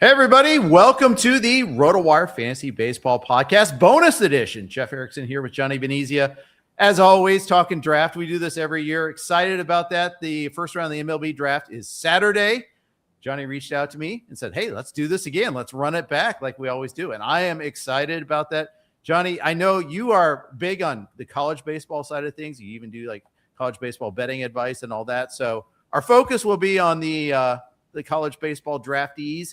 Hey, everybody. Welcome to the RotoWire Fantasy Baseball Podcast Bonus Edition. Jeff Erickson here with Johnny Benizia. As always, talking draft. We do this every year. Excited about that. The first round of the MLB draft is Saturday. Johnny reached out to me and said, hey, let's do this again. Let's run it back like we always do. And I am excited about that. Johnny, I know you are big on the college baseball side of things. You even do like college baseball betting advice and all that. So our focus will be on the college baseball draftees,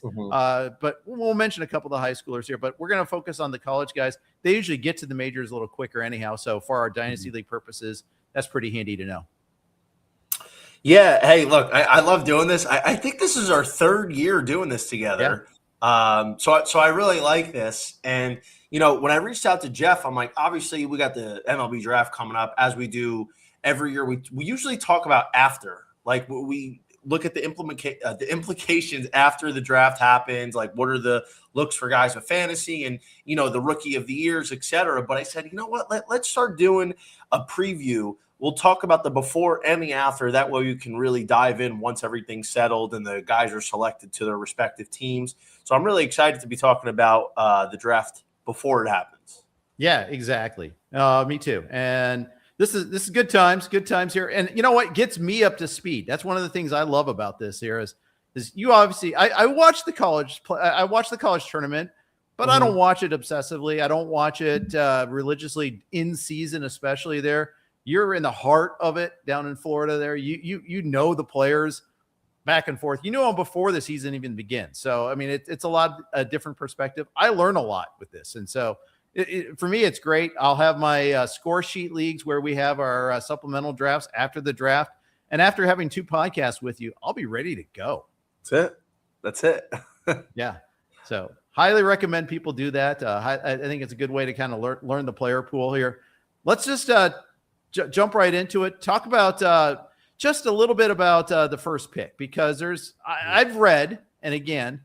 but we'll mention a couple of the high schoolers here, but we're going to focus on the college guys. They usually get to the majors a little quicker anyhow. So for our dynasty league purposes, that's pretty handy to know. Yeah. Hey, look, I love doing this. I think this is our third year doing this together. Yeah. So I really like this. And, you know, when I reached out to Jeff, I'm like, obviously we got the MLB draft coming up as we do every year. We usually talk about after, like we look at the implications after the draft happens, like what are the looks for guys with fantasy and, you know, the rookie of the years, et cetera. But I said, you know what, let's start doing a preview. We'll talk about the before and the after. That way you can really dive in once everything's settled and the guys are selected to their respective teams. So I'm really excited to be talking about the draft before it happens. Yeah, exactly. Me too. And This is good times here. And you know what gets me up to speed? That's one of the things I love about this here is you obviously, I watch the college tournament, but I don't watch it obsessively. I don't watch it religiously in season, especially there. You're in the heart of it down in Florida there. You know the players back and forth. You know them before the season even begins. So, I mean, it's a different perspective. I learn a lot with this. And so, for me, it's great. I'll have my score sheet leagues where we have our supplemental drafts after the draft. And after having two podcasts with you, I'll be ready to go. That's it. Yeah. So highly recommend people do that. I think it's a good way to kind of learn the player pool here. Let's just jump right into it. Talk about just a little bit about the first pick, because I've read, and again,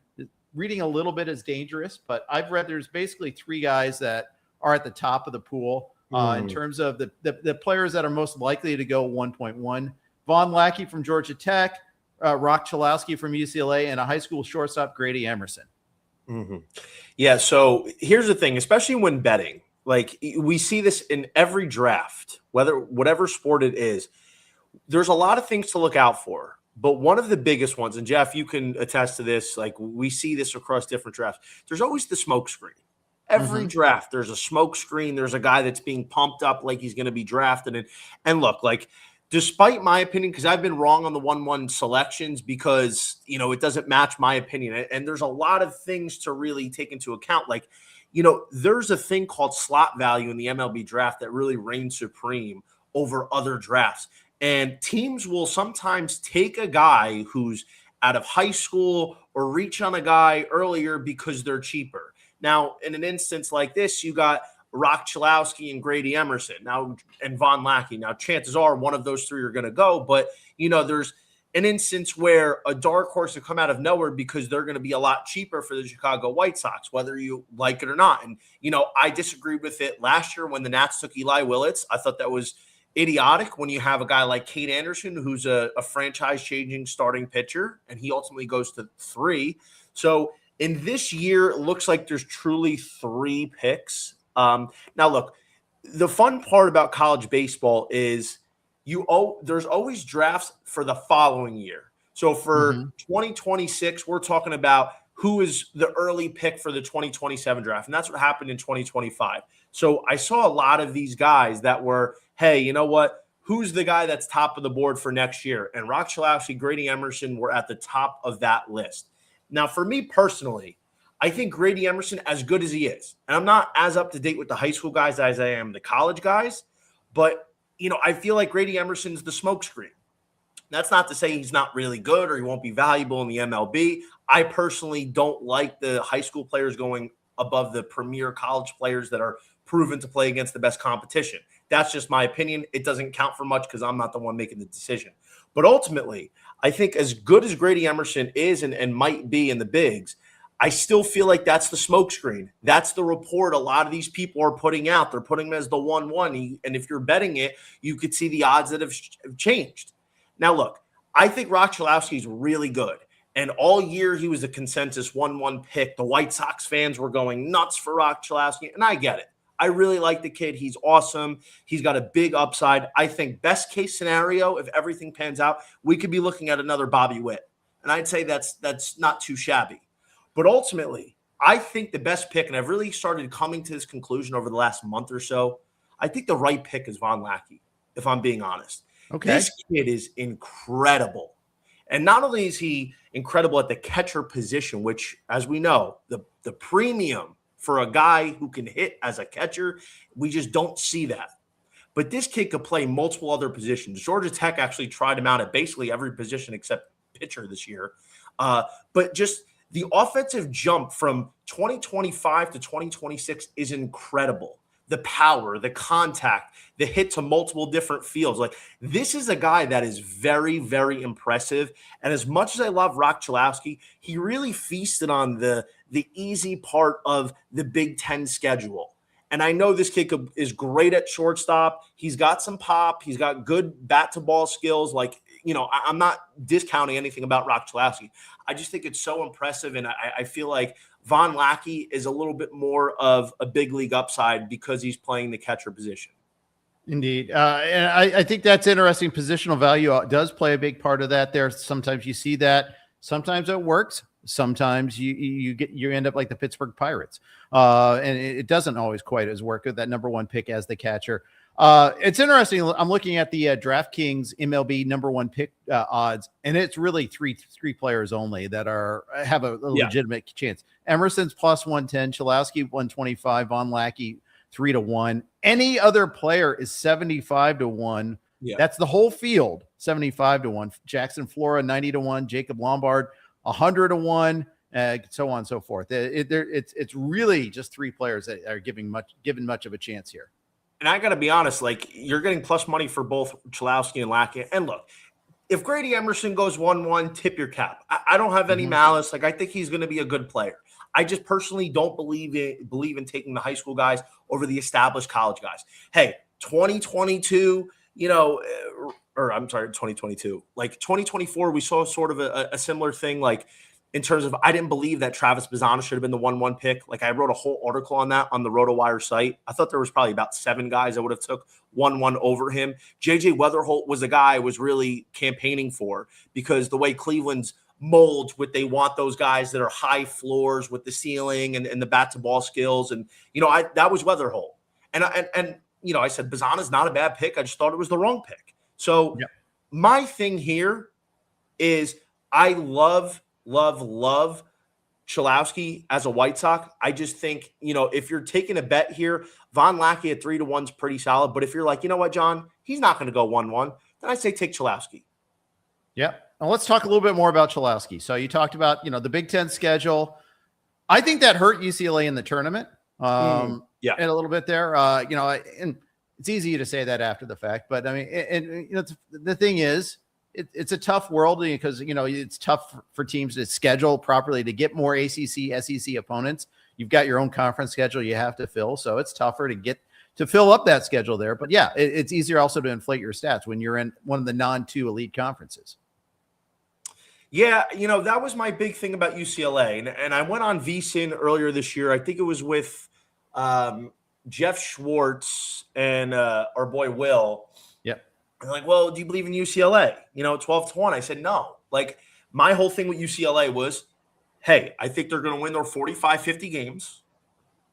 reading a little bit is dangerous, but I've read there's basically three guys that are at the top of the pool in terms of the players that are most likely to go 1.1. Von Lackey from Georgia Tech, Rock Chalowski from UCLA, and a high school shortstop, Grady Emerson. Yeah, so here's the thing, especially when betting, like we see this in every draft, whatever sport it is, there's a lot of things to look out for. But one of the biggest ones, and Jeff, you can attest to this, like we see this across different drafts, there's always the smoke screen. Every draft, there's a smoke screen. There's a guy that's being pumped up like he's going to be drafted. And look, like despite my opinion, because I've been wrong on the 1-1 selections because, you know, it doesn't match my opinion. And there's a lot of things to really take into account. Like, you know, there's a thing called slot value in the MLB draft that really reigns supreme over other drafts. And teams will sometimes take a guy who's out of high school or reach on a guy earlier because they're cheaper. Now, in an instance like this, you got Rock Chalowski and Grady Emerson and Von Lackey. Now, chances are one of those three are going to go. But, you know, there's an instance where a dark horse will come out of nowhere because they're going to be a lot cheaper for the Chicago White Sox, whether you like it or not. And, you know, I disagreed with it last year when the Nats took Eli Willits. I thought that was idiotic when you have a guy like Kate Anderson, who's a franchise-changing starting pitcher, and he ultimately goes to 3. So in this year, it looks like there's truly 3 picks. Now, look, the fun part about college baseball is there's always drafts for the following year. So for 2026, we're talking about who is the early pick for the 2027 draft, and that's what happened in 2025. So I saw a lot of these guys that were, hey, you know what? Who's the guy that's top of the board for next year? And Rock Chalowski, Grady Emerson were at the top of that list. Now, for me personally, I think Grady Emerson, as good as he is, and I'm not as up to date with the high school guys as I am the college guys, but, you know, I feel like Grady Emerson's the smokescreen. That's not to say he's not really good or he won't be valuable in the MLB. I personally don't like the high school players going above the premier college players that are proven to play against the best competition. That's just my opinion. It doesn't count for much because I'm not the one making the decision. But ultimately, I think as good as Grady Emerson is and might be in the bigs, I still feel like that's the smokescreen. That's the report a lot of these people are putting out. They're putting him as the 1-1. And if you're betting it, you could see the odds that have changed. Now, look, I think Rock Chalowski is really good. And all year he was a consensus 1-1 pick. The White Sox fans were going nuts for Rock Chalowski, and I get it. I really like the kid. He's awesome. He's got a big upside. I think best case scenario, if everything pans out, we could be looking at another Bobby Witt. And I'd say that's not too shabby. But ultimately, I think the best pick, and I've really started coming to this conclusion over the last month or so, I think the right pick is Von Lackey, if I'm being honest. Okay. This kid is incredible. And not only is he incredible at the catcher position, which, as we know, the premium for a guy who can hit as a catcher, we just don't see that. But this kid could play multiple other positions. Georgia Tech actually tried him out at basically every position except pitcher this year. But just the offensive jump from 2025 to 2026 is incredible. The power, the contact, the hit to multiple different fields. Like, this is a guy that is very, very impressive. And as much as I love Rock Chalowski, he really feasted on the easy part of the Big Ten schedule. And I know this kid is great at shortstop. He's got some pop. He's got good bat-to-ball skills. Like, I'm not discounting anything about Rock Chalowski. I just think it's so impressive, and I feel like Von Lackey is a little bit more of a big league upside because he's playing the catcher position. Indeed. And I think that's interesting. Positional value does play a big part of that there. Sometimes you see that. Sometimes it works. Sometimes you end up like the Pittsburgh Pirates. And it doesn't always quite as work with that number one pick as the catcher. It's interesting. I'm looking at the DraftKings MLB number one pick odds, and it's really three players only that have a legitimate chance. Emerson's plus 110, Chalowski 125, Von Lackey 3-1. Any other player is 75-1. Yeah. That's the whole field, 75-1. Jackson Flora 90-1, Jacob Lombard 100-1, so on and so forth. It's really just three players that are given much of a chance here. And I got to be honest, like, you're getting plus money for both Chalowski and Lackey. And look, if Grady Emerson goes 1-1, tip your cap. I don't have any malice. Like, I think he's going to be a good player. I just personally don't believe in taking the high school guys over the established college guys. Hey, 2022, or I'm sorry, 2022. Like 2024, we saw sort of a similar thing, like in terms of I didn't believe that Travis Bazzana should have been the 1-1 pick. Like, I wrote a whole article on that on the RotoWire site. I thought there was probably about 7 guys that would have took 1-1 over him. JJ Weatherholt was a guy I was really campaigning for because the way Cleveland's molds what they want, those guys that are high floors with the ceiling and the bat to ball skills. And, that was Weatherholt. And I said, Bazzana's not a bad pick. I just thought it was the wrong pick. So my thing here is I love Chalowski as a White Sox. I just think, if you're taking a bet here, Von Lackey at 3-1 is pretty solid. But if you're like, you know what, John, he's not going to go 1-1, then I say take Chalowski. Yeah. Now let's talk a little bit more about Chalowski. So you talked about, the Big Ten schedule. I think that hurt UCLA in the tournament. And a little bit there, and it's easy to say that after the fact, but I mean, the thing is, it's a tough world because, it's tough for teams to schedule properly to get more ACC, SEC opponents. You've got your own conference schedule you have to fill. So it's tougher to fill up that schedule there. But yeah, it's easier also to inflate your stats when you're in one of the non-2 elite conferences. Yeah, that was my big thing about UCLA. And I went on VSiN earlier this year. I think it was with Jeff Schwartz and our boy Will. Yeah. They're like, well, do you believe in UCLA? 12-1. I said, no. Like, my whole thing with UCLA was, hey, I think they're going to win their 45, 50 games.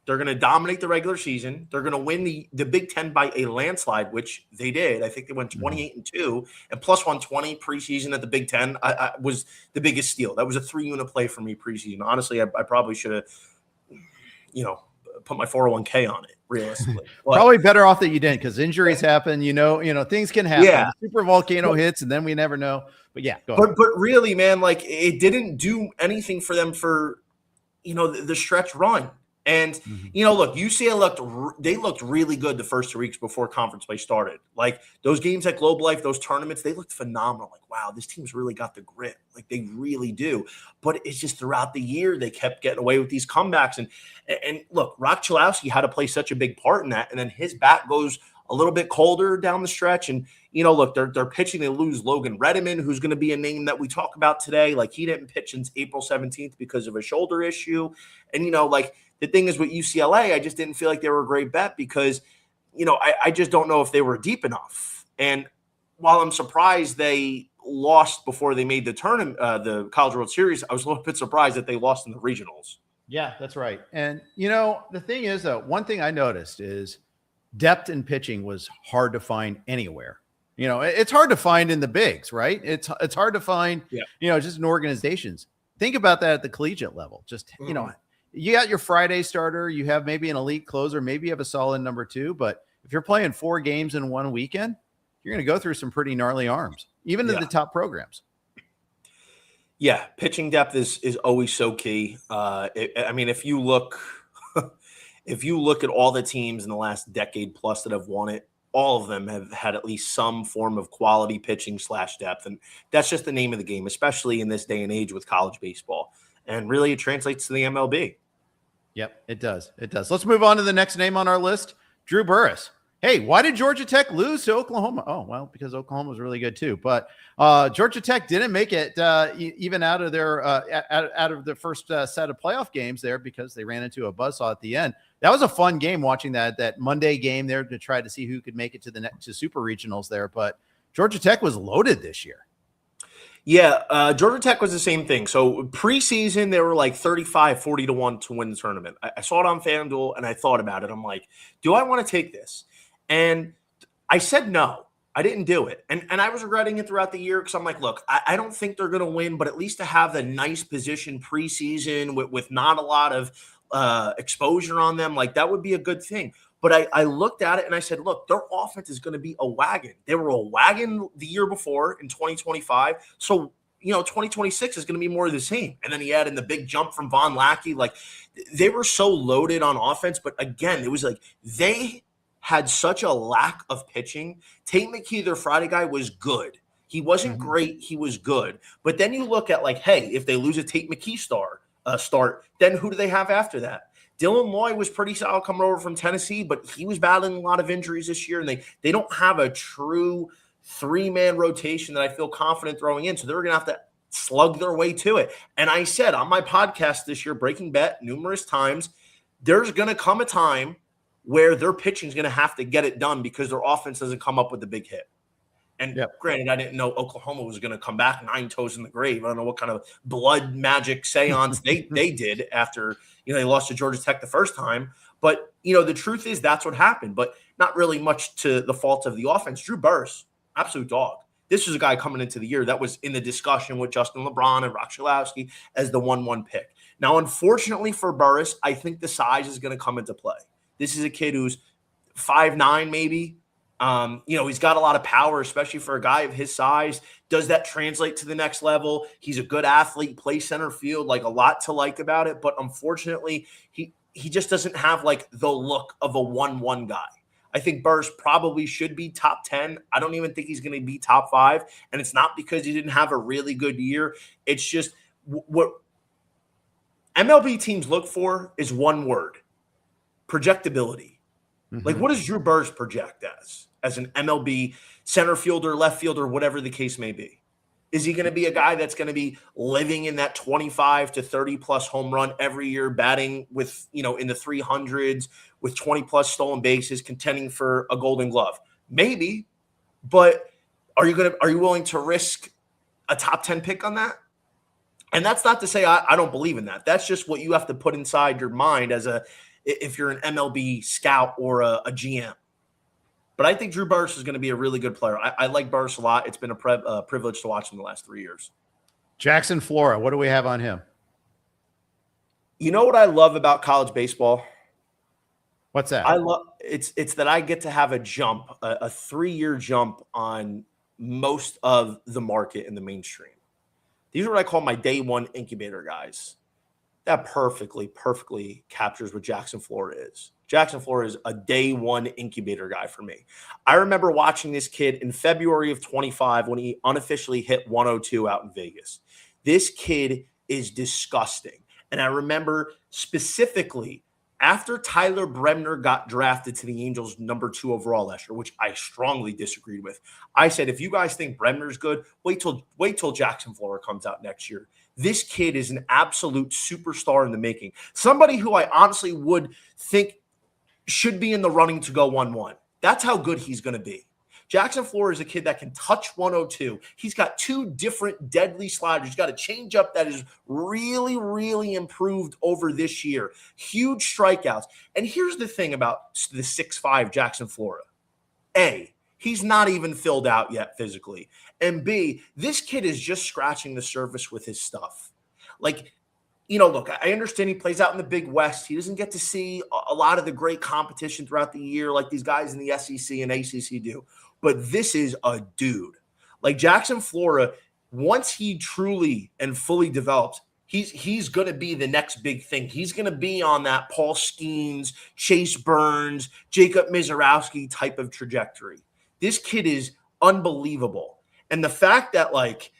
They're going to dominate the regular season. They're going to win the Big Ten by a landslide, which they did. I think they went 28-2 and plus 120 preseason at the Big Ten. I was the biggest steal. That was a 3-unit play for me preseason. Honestly, I probably should have, put my 401k on it, realistically. But, probably better off that you didn't, because injuries happen. Things can happen. Yeah. Super volcano hits, and then we never know. But yeah, go ahead. But really, man, like, it didn't do anything for them for the stretch run. And, look, UCLA looked really good the first 2 weeks before conference play started. Like, those games at Globe Life, those tournaments, they looked phenomenal. Like, wow, this team's really got the grit. Like, they really do. But it's just throughout the year, they kept getting away with these comebacks. And look, Rock Chalowski had to play such a big part in that. And then his bat goes a little bit colder down the stretch. And, look, they're pitching. They lose Logan Redeman, who's going to be a name that we talk about today. Like, he didn't pitch since April 17th because of a shoulder issue. And, the thing is with UCLA, I just didn't feel like they were a great bet because, I just don't know if they were deep enough. And while I'm surprised they lost before they made the tournament, the College World Series, I was a little bit surprised that they lost in the regionals. Yeah, that's right. And, the thing is, though, one thing I noticed is depth in pitching was hard to find anywhere. It's hard to find in the bigs, right? It's hard to find, just in organizations. Think about that at the collegiate level. Just, you got your Friday starter, you have maybe an elite closer, maybe you have a solid number 2, but if you're playing 4 games in one weekend, you're going to go through some pretty gnarly arms, even in the top programs. Yeah, pitching depth is always so key. If you look at all the teams in the last decade plus that have won it, all of them have had at least some form of quality pitching / depth. And that's just the name of the game, especially in this day and age with college baseball. And really it translates to the MLB. Yep, it does. It does. Let's move on to the next name on our list, Drew Burress. Hey, why did Georgia Tech lose to Oklahoma? Oh, well, because Oklahoma was really good too. But Georgia Tech didn't make it even out of their out of the first set of playoff games there because they ran into a buzzsaw at the end. That was a fun game watching that Monday game there to try to see who could make it to super regionals there. But Georgia Tech was loaded this year. Yeah, Georgia Tech was the same thing. So preseason, they were like 35-40-1 to win the tournament. I saw it on FanDuel and I thought about it. I'm like, do I want to take this? And I said no. I didn't do it. And I was regretting it throughout the year because I'm like, look, I don't think they're going to win, but at least to have the nice position preseason with not a lot of exposure on them, like that would be a good thing. But I looked at it and I said, look, their offense is going to be a wagon. They were a wagon the year before in 2025. So, 2026 is going to be more of the same. And then he added the big jump from Von Lackey. Like they were so loaded on offense. But again, it was like they had such a lack of pitching. Tate McKee, their Friday guy, was good. He wasn't great. He was good. But then you look at like, hey, if they lose a Tate McKee start, then who do they have after that? Dylan Loy was pretty solid coming over from Tennessee, but he was battling a lot of injuries this year, and they don't have a true 3-man rotation that I feel confident throwing in. So they're going to have to slug their way to it. And I said on my podcast this year, Breaking Bet, numerous times, there's going to come a time where their pitching is going to have to get it done because their offense doesn't come up with the big hit. And Granted, I didn't know Oklahoma was going to come back 9 toes in the grave. I don't know what kind of blood magic seance they did after they lost to Georgia Tech the first time. But the truth is that's what happened. But not really much to the fault of the offense. Drew Burress, absolute dog. This was a guy coming into the year that was in the discussion with Justin LeBron and Rock Chalowski as the 1-1 pick. Now, unfortunately for Burress, I think the size is going to come into play. This is a kid who's 5'9", maybe. He's got a lot of power, especially for a guy of his size. Does that translate to the next level? He's a good athlete, plays center field, like a lot to like about it. But unfortunately, he just doesn't have like the look of a 1-1 guy. I think Burress probably should be top 10. I don't even think he's going to be top 5. And it's not because he didn't have a really good year. It's just what MLB teams look for is one word: projectability. Like, what does Drew Burress project as an MLB center fielder, left fielder, whatever the case may be? Is he going to be a guy that's going to be living in that 25 to 30 plus home run every year, batting with, in the 300s with 20 plus stolen bases, contending for a Golden Glove? Maybe, but are you willing to risk a top 10 pick on that? And that's not to say I don't believe in that. That's just what you have to put inside your mind if you're an MLB scout or a GM. But I think Drew Burress is going to be a really good player. I like Burress a lot. It's been a privilege to watch him the last 3 years. Jackson Flora, what do we have on him? You know what I love about college baseball? What's that? It's that I get to have a jump, a 3-year jump on most of the market in the mainstream. These are what I call my day one incubator guys. That perfectly captures what Jackson Flora is. Jackson Flora is a day one incubator guy for me. I remember watching this kid in February of 25 when he unofficially hit 102 out in Vegas. This kid is disgusting. And I remember specifically After Tyler Bremner got drafted to the Angels number 2 overall last year, which I strongly disagreed with, I said, if you guys think Bremner's good, wait till Jackson Flora comes out next year. This kid is an absolute superstar in the making. Somebody who I honestly would think should be in the running to go 1-1. That's how good he's going to be. Jackson Flora is a kid that can touch 102. He's got 2 different deadly sliders. He's got a changeup that is really, really improved over this year. Huge strikeouts. And here's the thing about the 6'5" Jackson Flora. A, he's not even filled out yet physically. And B, this kid is just scratching the surface with his stuff. Like, look, I understand he plays out in the Big West. He doesn't get to see a lot of the great competition throughout the year like these guys in the SEC and ACC do. But this is a dude. Like Jackson Flora, once he truly and fully develops, he's going to be the next big thing. He's going to be on that Paul Skeens, Chase Burns, Jacob Mizorowski type of trajectory. This kid is unbelievable. And the fact that, like,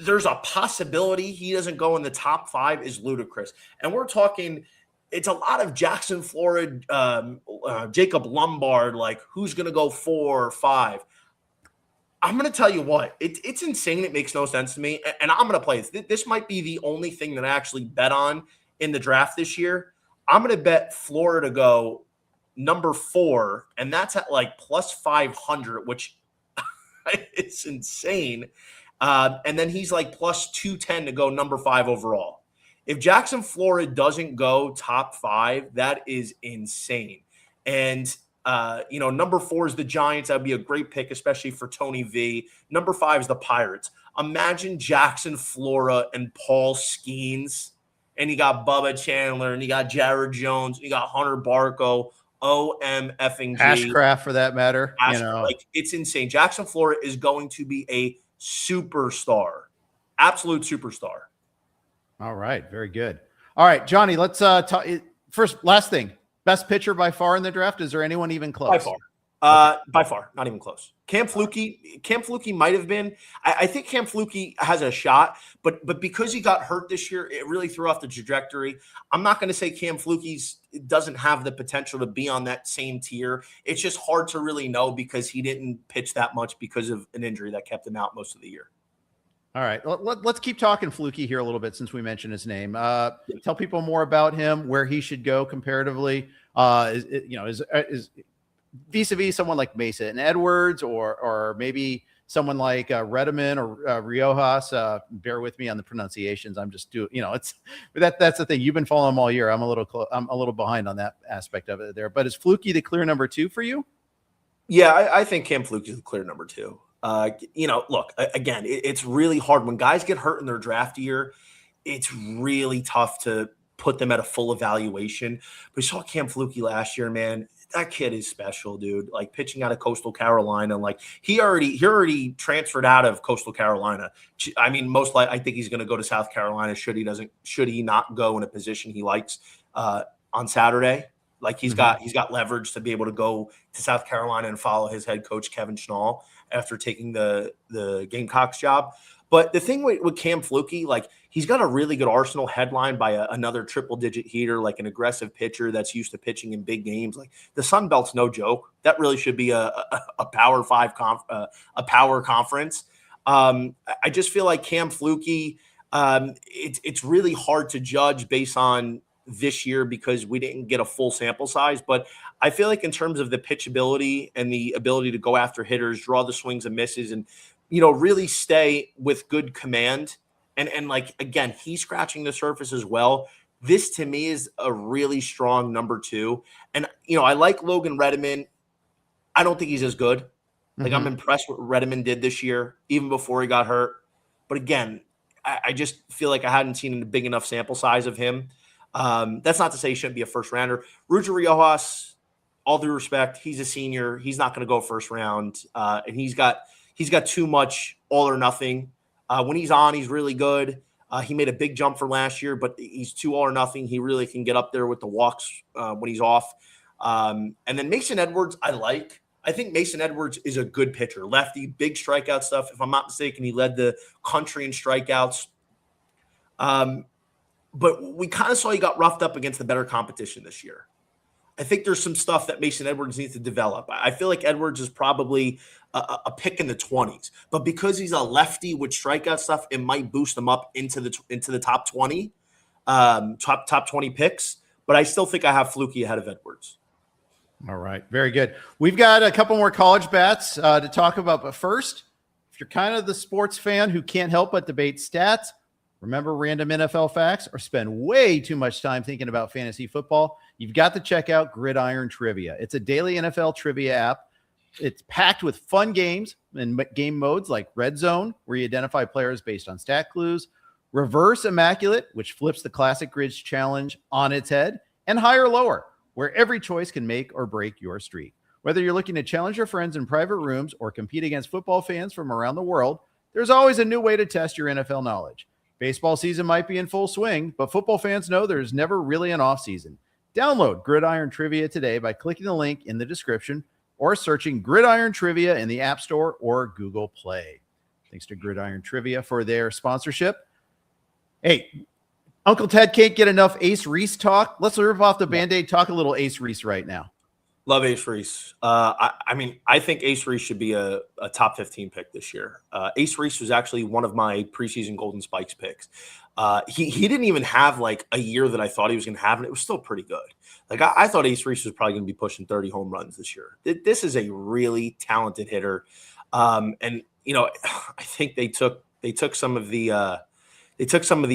there's a possibility he doesn't go in the top 5 is ludicrous. And we're talking – it's a lot of Jackson Flora, Jacob Lombard, like who's going to go 4 or 5. I'm going to tell you what, it's insane. It makes no sense to me. And I'm going to play this. This might be the only thing that I actually bet on in the draft this year. I'm going to bet Flora to go number 4, and that's at like plus 500, which it's insane. And then he's like plus 210 to go number 5 overall. If Jackson Flora doesn't go top 5, that is insane. And, number 4 is the Giants. That would be a great pick, especially for Tony V. Number 5 is the Pirates. Imagine Jackson Flora and Paul Skeens. And you got Bubba Chandler, and you got Jared Jones, and you got Hunter Barco, OMFing G. Ashcraft, for that matter. Like, it's insane. Jackson Flora is going to be a superstar, absolute superstar. All right. Very good. All right, Johnny, let's talk first. Last thing, best pitcher by far in the draft. Is there anyone even close? By far, not even close. Cam Flukie might have been. I think Cam Flukie has a shot, but because he got hurt this year, it really threw off the trajectory. I'm not going to say Cam Flukie doesn't have the potential to be on that same tier. It's just hard to really know because he didn't pitch that much because of an injury that kept him out most of the year. All right, let's keep talking Flukie here a little bit since we mentioned his name. Tell people more about him, where he should go comparatively. Is vis-a-vis someone like Mason Edwards or maybe someone like Redeman or Riojas. Bear with me on the pronunciations. I'm just that's the thing. You've been following him all year. I'm a little behind on that aspect of it there. But is Flukie the clear number 2 for you? Yeah, I think Cam Flukie is the clear number 2. Look, again, it's really hard when guys get hurt in their draft year. It's really tough to put them at a full evaluation. But we saw Cam Flukie last year, man. That kid is special, dude. Like pitching out of Coastal Carolina, like he already transferred out of Coastal Carolina. I mean, I think he's going to go to South Carolina. Should he not go in a position he likes on Saturday? Like he's got leverage to be able to go to South Carolina and follow his head coach Kevin Schnall after taking the Gamecocks job. But the thing with Cam Flukie, like he's got a really good arsenal headlined by another triple-digit heater, like an aggressive pitcher that's used to pitching in big games. Like the Sun Belt's no joke. That really should be a Power 5 a power conference. I just feel like Cam Flukie, it's really hard to judge based on this year because we didn't get a full sample size. But I feel like in terms of the pitchability and the ability to go after hitters, draw the swings and misses, and really stay with good command. And like, again, he's scratching the surface as well. This to me is a really strong number 2. And, I like Logan Redeman. I don't think he's as good. Like I'm impressed with what Redeman did this year, even before he got hurt. But again, I just feel like I hadn't seen a big enough sample size of him. That's not to say he shouldn't be a first rounder. Ruger Riojas, all due respect, he's a senior. He's not going to go first round. And he's got too much all or nothing. When he's on, he's really good. He made a big jump for last year, but he's too all or nothing. He really can get up there with the walks when he's off. And then Mason Edwards, I think Mason Edwards is a good pitcher. Lefty, big strikeout stuff. If I'm not mistaken, he led the country in strikeouts. but we kind of saw he got roughed up against the better competition this year. I think there's some stuff that Mason Edwards needs to develop. I feel like Edwards is probably a pick in the 20s, but because he's a lefty with strikeout stuff, it might boost him up into the top 20, top 20 picks. But I still think I have Fluky ahead of Edwards. All right, very good. We've got a couple more college bats to talk about, but first, if you're kind of the sports fan who can't help but debate stats, remember random NFL facts, or spend way too much time thinking about fantasy football, you've got to check out Gridiron Trivia. It's a daily NFL trivia app. It's packed with fun games and game modes like Red Zone, where you identify players based on stat clues, Reverse Immaculate, which flips the classic Grids challenge on its head, and Higher Lower, where every choice can make or break your streak. Whether you're looking to challenge your friends in private rooms or compete against football fans from around the world, there's always a new way to test your NFL knowledge. Baseball season might be in full swing, but football fans know there's never really an off season. Download Gridiron Trivia today by clicking the link in the description or searching Gridiron Trivia in the App Store or Google Play. Thanks to Gridiron Trivia for their sponsorship. Hey, Uncle Ted can't get enough Ace Reese talk. Let's rip off the Band-Aid, talk a little Ace Reese right now. Love Ace Reese. I mean, I think Ace Reese should be a top 15 pick this year. Ace Reese was actually one of my preseason Golden Spikes picks. He didn't even have like a year that I thought he was going to have, and it was still pretty good. Like I thought Ace Reese was probably going to be pushing 30 home runs this year. This is a really talented hitter. And you know, I think they took some of the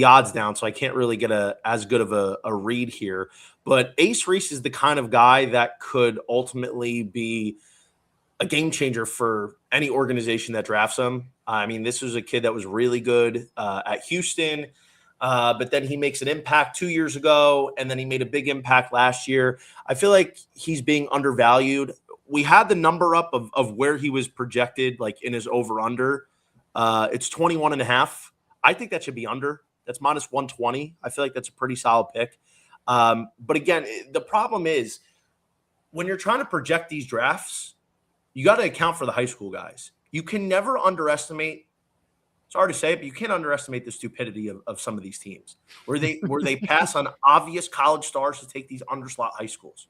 odds down, so I can't really get as good of a read here. But Ace Reese is the kind of guy that could ultimately be a game changer for any organization that drafts him. I mean, this was a kid that was really good at Houston, but then he makes an impact 2 years ago, and then he made a big impact last year. I feel like he's being undervalued. We had the number up of where he was projected, like in his over-under. It's 21.5. I think that should be under. That's minus 120. I feel like that's a pretty solid pick. But again, the problem is when you're trying to project these drafts, you got to account for the high school guys. You can never underestimate. Sorry to say it, but you can't underestimate the stupidity of some of these teams where they pass on obvious college stars to take these underslot high schools.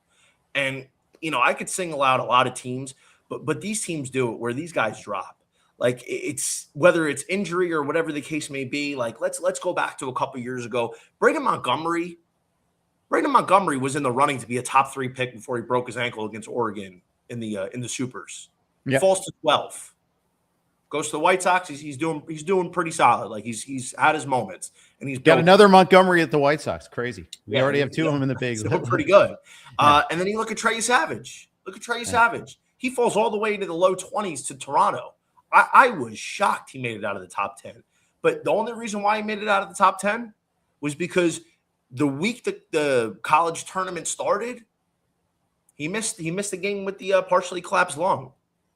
And you know, I could single out a lot of teams, but these teams do it where these guys drop. Like it's whether it's injury or whatever the case may be. Like let's go back to a couple years ago. Braden Montgomery was in the running to be a top 3 pick before he broke his ankle against Oregon in the Supers. Yep. Falls to 12. Goes to the White Sox. He's doing pretty solid. Like he's had his moments, and he's got another Montgomery at the White Sox. Crazy. We already have 2 of them in the big. Pretty good. And then you look at Trey Savage. Savage. He falls all the way into the low 20s to Toronto. I was shocked he made it out of the top 10. But the only reason why he made it out of the top 10 was because the week that the college tournament started, he missed the game with the partially collapsed lung.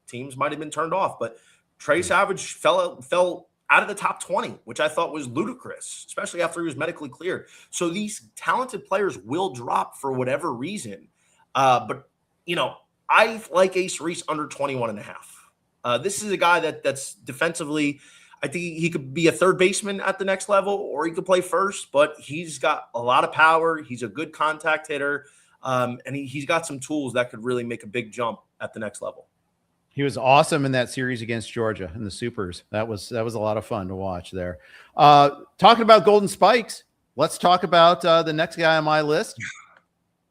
Teams might have been turned off, but Trey Savage fell out of the top 20, which I thought was ludicrous, especially after he was medically cleared. So these talented players will drop for whatever reason. But, you know, I like Ace Reese under 21.5. This is a guy that's defensively, I think he could be a third baseman at the next level, or he could play first, but he's got a lot of power. He's a good contact hitter, and he's got some tools that could really make a big jump at the next level. He was awesome in that series against Georgia in the Supers. That was a lot of fun to watch there. Talking about Golden Spikes, let's talk about the next guy on my list,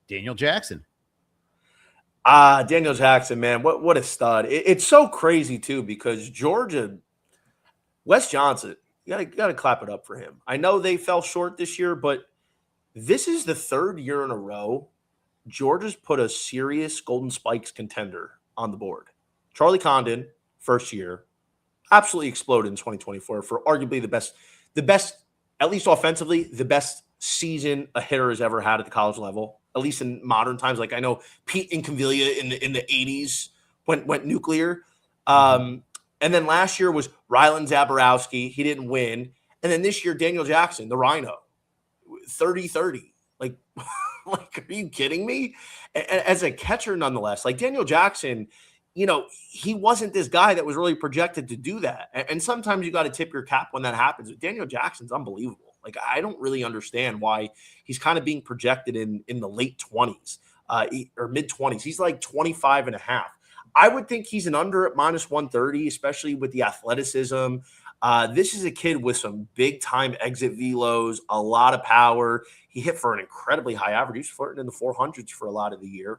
Daniel Jackson. Daniel Jackson, man, what a stud. It's so crazy, too, because Georgia, Wes Johnson, you gotta clap it up for him. I know they fell short this year, but this is the 3rd year in a row Georgia's put a serious Golden Spikes contender on the board. Charlie Condon, first year, absolutely exploded in 2024 for arguably the best, at least offensively, the best season a hitter has ever had at the college level, at least in modern times. Like I know Pete Incaviglia in the 80s went nuclear. And then last year was Rylan Zaborowski. He didn't win. And then this year, Daniel Jackson, the Rhino, 30-30. Like, like, are you kidding me? As a catcher, nonetheless, like Daniel Jackson, you know, he wasn't this guy that was really projected to do that. And sometimes you got to tip your cap when that happens. Daniel Jackson's unbelievable. Like, I don't really understand why he's kind of being projected in the late 20s or mid 20s. He's like 25 and a half. I would think he's an under at minus 130, especially with the athleticism. This is a kid with some big time exit velos, a lot of power. He hit for an incredibly high average. He's flirting in the 400s for a lot of the year.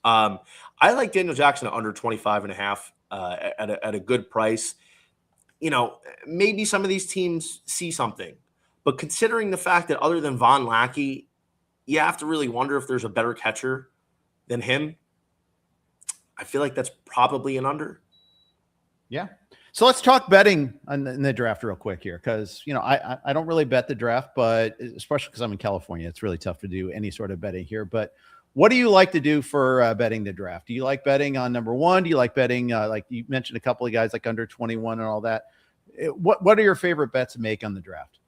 I like Daniel Jackson at under 25 and a half at a good price. You know, maybe some of these teams see something, but considering the fact that other than Von Lackey, you have to really wonder if there's a better catcher than him. I feel like that's probably an under. Yeah. So let's talk betting in the draft real quick here, because I don't really bet the draft, but especially because I'm in California, it's really tough to do any sort of betting here. But what do you like to do for betting the draft? Do you like betting on number one? Do you like betting like you mentioned a couple of guys like under 21 and all that? What are your favorite bets to make on the draft?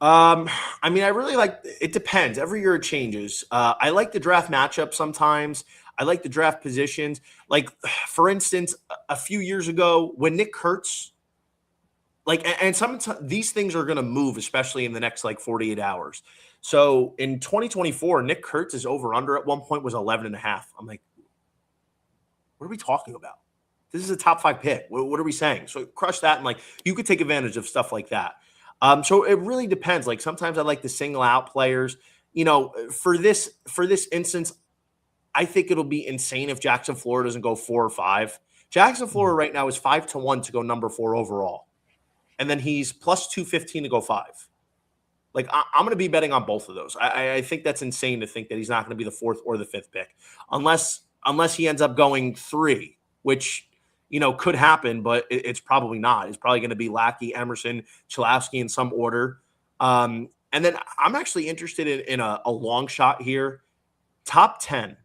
I mean, I really like it. Depends. Every year it changes. I like the draft matchup sometimes. I like the draft positions. Like, for instance, a few years ago when Nick Kurtz, and these things are going to move, especially in the next 48 hours. So in 2024, Nick Kurtz's over under at one point was 11 and a half. I'm like, what are we talking about? This is a top 5 pick. What are we saying? So crush that. And you could take advantage of stuff like that. So it really depends. Like, sometimes I like to single out players, for this instance. I think it'll be insane if Jackson Flora doesn't go 4 or 5. Jackson Flora right now is 5-1 to go number 4 overall. And then he's plus 215 to go 5. Like, I'm going to be betting on both of those. I think that's insane to think that he's not going to be the 4th or the 5th pick unless he ends up going 3, which, could happen, but it's probably not. It's probably going to be Lackey, Emerson, Cholowski in some order. And then I'm actually interested in a long shot here. Top 10.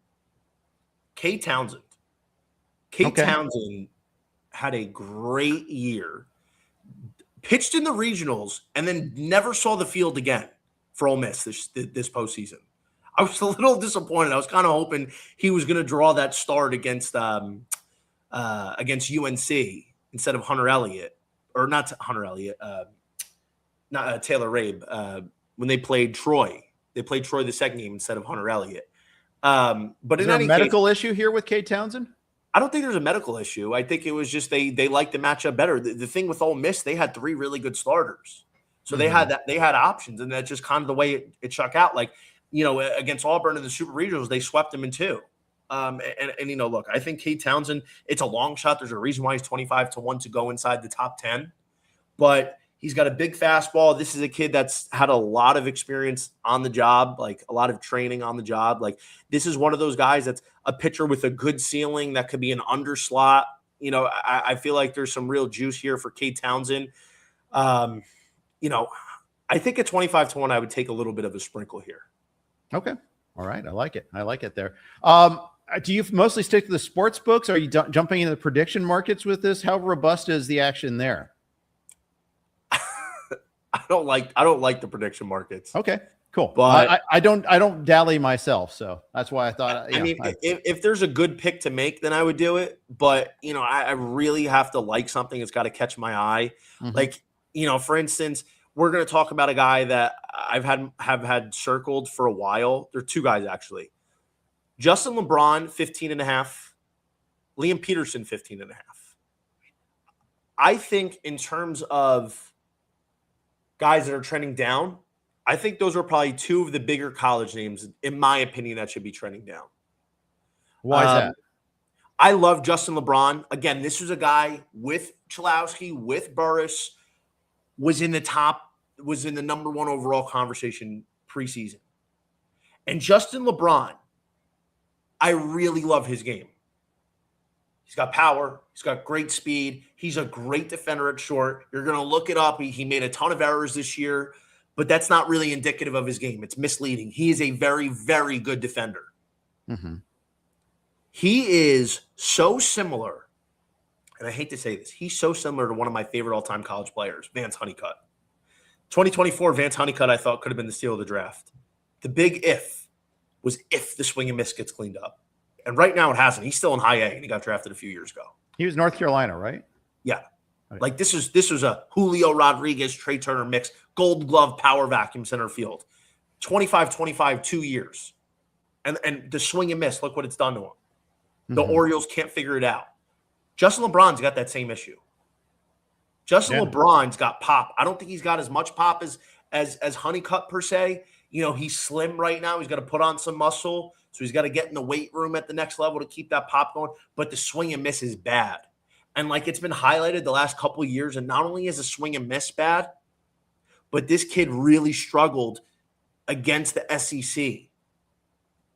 Kate Townsend. Townsend had a great year, pitched in the regionals, and then never saw the field again for Ole Miss this postseason. I was a little disappointed. I was kind of hoping he was going to draw that start against UNC instead of Hunter Elliott, or not Hunter Elliott, not Taylor Rabe. When they played Troy, the second game instead of Hunter Elliott. But is there a medical issue here with Kate Townsend? I don't think there's a medical issue. I think it was just they liked the matchup better. The thing with Ole Miss, they had 3 really good starters, so they had options, and that's just kind of the way it shook out. Against Auburn in the Super Regionals, they swept them in 2. Look, I think Kate Townsend, it's a long shot. There's a reason why he's 25-1 to go inside the top 10, but he's got a big fastball. This is a kid that's had a lot of experience on the job, a lot of training on the job. This is one of those guys that's a pitcher with a good ceiling that could be an underslot. I feel like there's some real juice here for Kate Townsend. I think at 25-1, I would take a little bit of a sprinkle here. Okay. All right. I like it there. Do you mostly stick to the sports books? Are you jumping into the prediction markets with this? How robust is the action there? I don't like the prediction markets. Okay, cool. But I don't dally myself, so that's why I thought. If there's a good pick to make, then I would do it. But I really have to like something. It's got to catch my eye. Mm-hmm. For instance, we're going to talk about a guy that have had circled for a while. There are 2 guys actually. Justin LeBron 15.5, Liam Peterson 15.5. I think in terms of guys that are trending down, I think those are probably 2 of the bigger college names, in my opinion, that should be trending down. Why is that? I love Justin LeBron. Again, this was a guy with Cholowski, with Burris, was in the number 1 overall conversation preseason. And Justin LeBron, I really love his game. He's got power. He's got great speed. He's a great defender at short. You're going to look it up. He made a ton of errors this year, but that's not really indicative of his game. It's misleading. He is a very, very good defender. Mm-hmm. He is so similar, and I hate to say this, he's so similar to one of my favorite all-time college players, Vance Honeycutt. 2024, Vance Honeycutt, I thought, could have been the steal of the draft. The big if was if the swing and miss gets cleaned up. And right now it hasn't. He's still in high A, and he got drafted a few years ago. He was North Carolina, right? Yeah. Like this was a Julio Rodriguez, Trey Turner mix, Gold Glove power vacuum center field. 25-25, 2 years. And the swing and miss, look what it's done to him. The Orioles can't figure it out. Justin LeBron's got that same issue. LeBron's got pop. I don't think he's got as much pop as Honeycutt per se. He's slim right now. He's got to put on some muscle. So he's got to get in the weight room at the next level to keep that pop going. But the swing and miss is bad. And it's been highlighted the last couple of years. And not only is the swing and miss bad, but this kid really struggled against the SEC.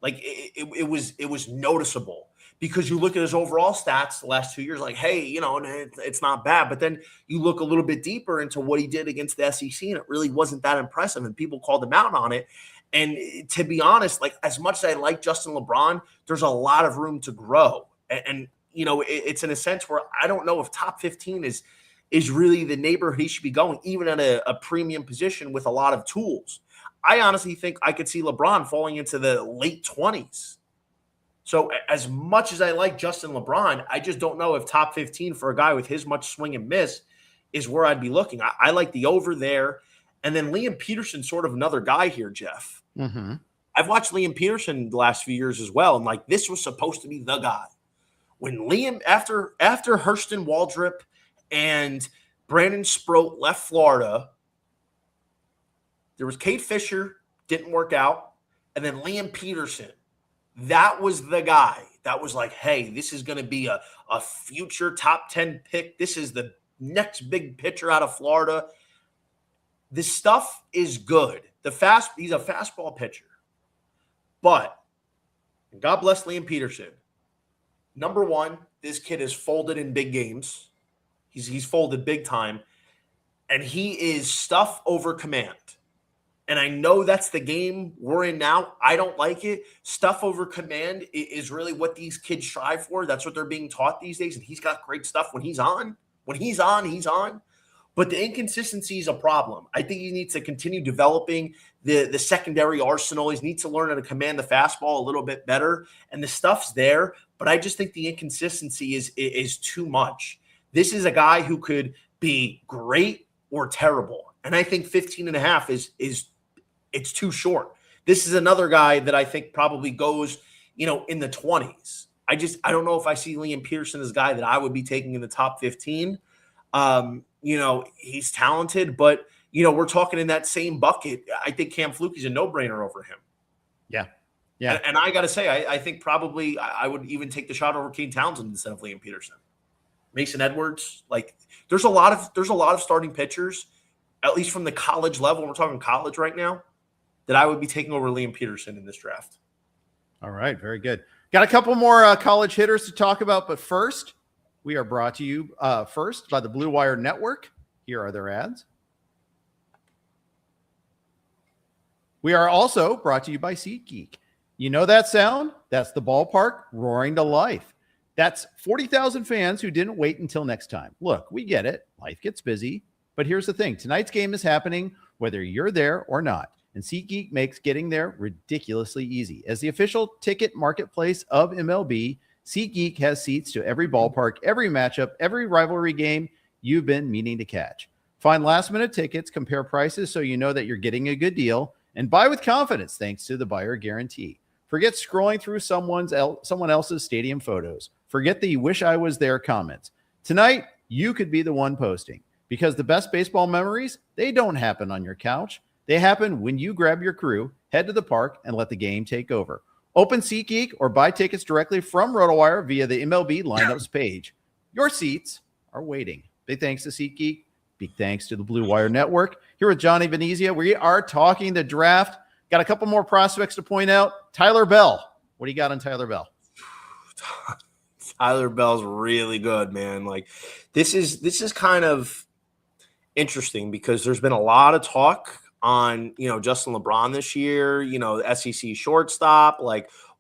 It was noticeable. Because you look at his overall stats the last 2 years, hey, it's not bad. But then you look a little bit deeper into what he did against the SEC, and it really wasn't that impressive. And people called him out on it. And to be honest, as much as I like Justin LeBron, there's a lot of room to grow. And it's in a sense where I don't know if top 15 is really the neighborhood he should be going, even at a premium position with a lot of tools. I honestly think I could see LeBron falling into the late 20s. So as much as I like Justin LeBron, I just don't know if top 15 for a guy with his much swing and miss is where I'd be looking. I like the over there. And then Liam Peterson, sort of another guy here, Jeff. I've watched Liam Peterson the last few years as well. And this was supposed to be the guy. When Liam, after Hurston Waldrop and Brandon Sproat left Florida, there was Kate Fisher, didn't work out. And then Liam Peterson. That was the guy that was hey, this is going to be a future top 10 pick. This is the next big pitcher out of Florida. This stuff is good. He's a fastball pitcher. But, God bless Liam Peterson. Number one, this kid is folded in big games. He's folded big time. And he is stuff over command. And I know that's the game we're in now. I don't like it. Stuff over command is really what these kids strive for. That's what they're being taught these days. And he's got great stuff when he's on. When he's on, he's on. But the inconsistency is a problem. I think he needs to continue developing the secondary arsenal. He needs to learn how to command the fastball a little bit better. And the stuff's there. But I just think the inconsistency is too much. This is a guy who could be great or terrible. And I think 15.5 is it's too short. This is another guy that I think probably goes, in the 20s. I don't know if I see Liam Pearson as a guy that I would be taking in the top 15. He's talented, but, we're talking in that same bucket. I think Cam Fluke is a no-brainer over him. Yeah. Yeah. And I got to say, I think probably I would even take the shot over Kane Townsend instead of Liam Peterson. Mason Edwards, there's a lot of starting pitchers, at least from the college level. We're talking college right now, that I would be taking over Liam Peterson in this draft. All right. Very good. Got a couple more college hitters to talk about, but first, we are brought to you first by the Blue Wire Network. Here are their ads. We are also brought to you by SeatGeek. You know that sound? That's the ballpark roaring to life. That's 40,000 fans who didn't wait until next time. Look, we get it. Life gets busy. But here's the thing. Tonight's game is happening whether you're there or not. And SeatGeek makes getting there ridiculously easy. As the official ticket marketplace of MLB, SeatGeek has seats to every ballpark, every matchup, every rivalry game you've been meaning to catch. Find last-minute tickets, compare prices so you know that you're getting a good deal, and buy with confidence thanks to the buyer guarantee. Forget scrolling through someone else's stadium photos. Forget the wish I was there comments. Tonight, you could be the one posting, because the best baseball memories, they don't happen on your couch. They happen when you grab your crew, head to the park, and let the game take over. Open SeatGeek or buy tickets directly from RotoWire via the MLB lineups page. Your seats are waiting. Big thanks to SeatGeek. Big thanks to the Blue Wire Network. Here with Johnny Venezia, we are talking the draft. Got a couple more prospects to point out. Tyler Bell. What do you got on Tyler Bell? Tyler Bell's really good, man. This is kind of interesting because there's been a lot of talk on, Justin LeBron this year, the SEC shortstop,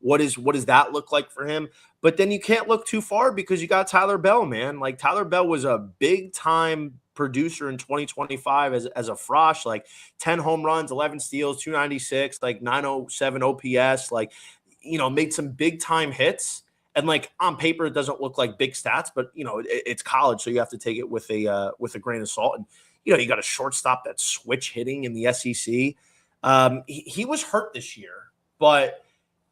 what does that look like for him? But then you can't look too far because you got Tyler Bell, man. Tyler Bell was a big time producer in 2025 as a Frosh, 10 home runs, 11 steals, 296, 907 OPS, made some big time hits. And like on paper, it doesn't look like big stats, but it's college, so you have to take it with a grain of salt. And you got a shortstop that's switch hitting in the SEC. He was hurt this year, but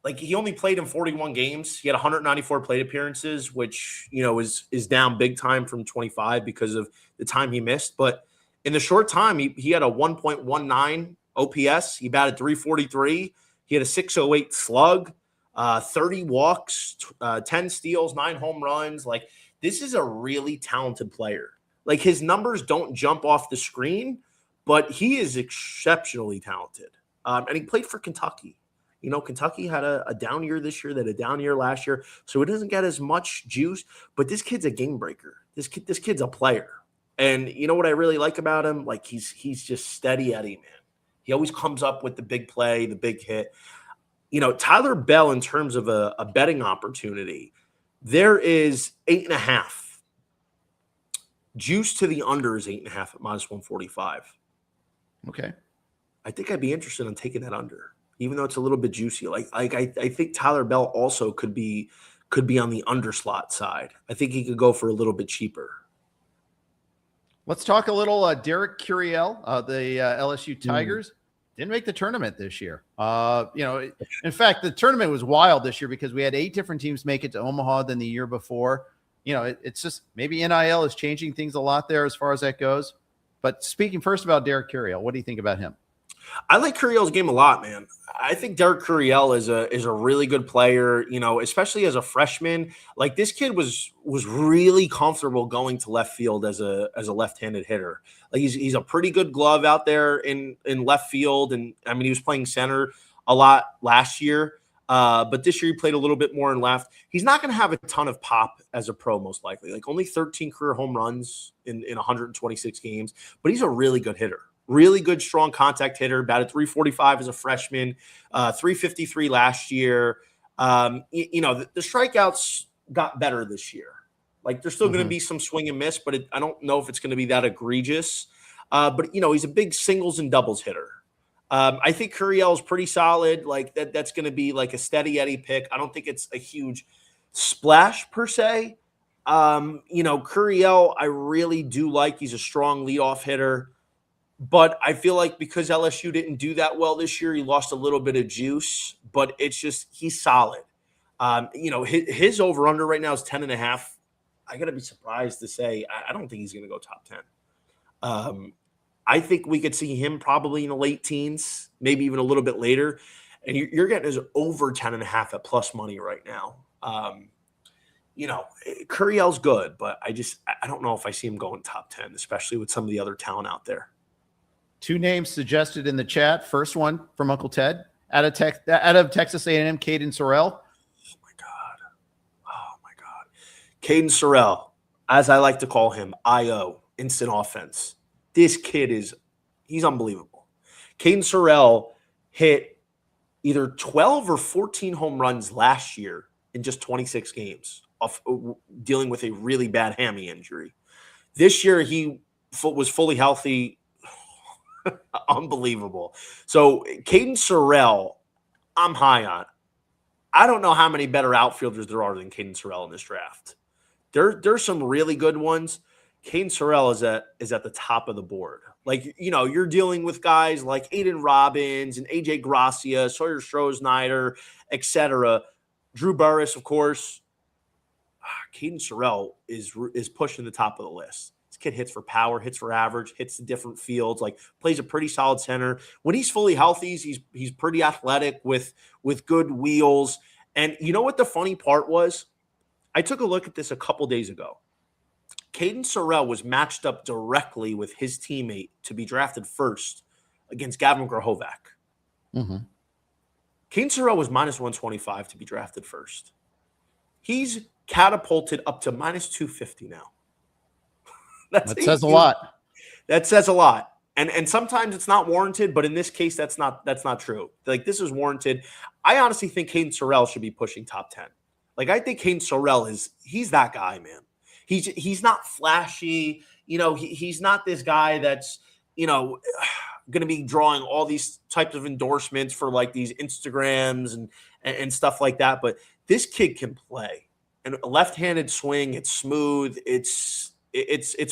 like he only played in 41 games. He had 194 plate appearances, which is down big time from 25 because of the time he missed. But in the short time, he had a 1.19 OPS. He batted 343. He had a 608 slug, 30 walks, 10 steals, 9 home runs. Like, this is a really talented player. Like, his numbers don't jump off the screen, but he is exceptionally talented. And he played for Kentucky. Kentucky had a down year this year, they had a down year last year, so it doesn't get as much juice. But this kid's a game breaker. This kid's a player. And you know what I really like about him? Like, he's just steady Eddie, man. He always comes up with the big play, the big hit. Tyler Bell, in terms of a betting opportunity, there is 8.5. Juice to the under is 8.5 at -145. Okay. I think I'd be interested in taking that under, even though it's a little bit juicy. I think Tyler Bell also could be on the under slot side. I think he could go for a little bit cheaper. Let's talk a little Derek Curiel, the LSU Tigers. Didn't make the tournament this year. In fact, the tournament was wild this year because we had 8 different teams make it to Omaha than the year before. It's just maybe NIL is changing things a lot there as far as that goes. But speaking first about Derek Curiel, what do you think about him? I like Curiel's game a lot, man. I think Derek Curiel is a really good player, especially as a freshman. Like, this kid was really comfortable going to left field as a left-handed hitter. Like, he's a pretty good glove out there in left field. And I mean, he was playing center a lot last year. But this year he played a little bit more in left. He's not going to have a ton of pop as a pro, most likely. Like, only 13 career home runs in 126 games, but he's a really good hitter. Really good, strong contact hitter. Batted 345 as a freshman, 353 last year. The strikeouts got better this year. Like, there's still going to be some swing and miss, but I don't know if it's going to be that egregious. But he's a big singles and doubles hitter. I think Curiel is pretty solid. Like, that's going to be like a steady Eddie pick. I don't think it's a huge splash per se. Curiel, I really do like. He's a strong leadoff hitter. But I feel like because LSU didn't do that well this year, he lost a little bit of juice. But it's just, he's solid. His over-under right now is 10.5. I got to be surprised to say I don't think he's going to go top 10. I think we could see him probably in the late teens, maybe even a little bit later. And you're getting his over 10.5 at plus money right now. Curiel's good, but I don't know if I see him going top 10, especially with some of the other talent out there. 2 names suggested in the chat. First one from Uncle Ted out of Texas A&M, Caden Sorrell. Oh my God. Caden Sorrell, as I like to call him, IO, instant offense. This kid he's unbelievable. Caden Sorrell hit either 12 or 14 home runs last year in just 26 games, dealing with a really bad hammy injury. This year he was fully healthy. Unbelievable. So Caden Sorrell, I'm high on. I don't know how many better outfielders there are than Caden Sorrell in this draft. There's some really good ones. Caden Sorrell is at the top of the board. Like, you're dealing with guys like Aiden Robbins and AJ Gracia, Sawyer Strohsnyder, etc. Drew Burris, of course. Caden Sorrell is pushing the top of the list. This kid hits for power, hits for average, hits the different fields, like plays a pretty solid center. When he's fully healthy, he's pretty athletic with good wheels. And you know what the funny part was? I took a look at this a couple days ago. Caden Sorrell was matched up directly with his teammate to be drafted first against Gavin Grahovac. Caden Sorrell was -125 to be drafted first. He's catapulted up to -250 now. That says a lot. That says a lot. And sometimes it's not warranted, but in this case, that's not true. Like, this is warranted. I honestly think Caden Sorrell should be pushing top 10. Like, I think Caden Sorrell he's that guy, man. He's not flashy. He's not this guy that's, going to be drawing all these types of endorsements for like these Instagrams and stuff like that. But this kid can play. and a left-handed swing. It's smooth. It's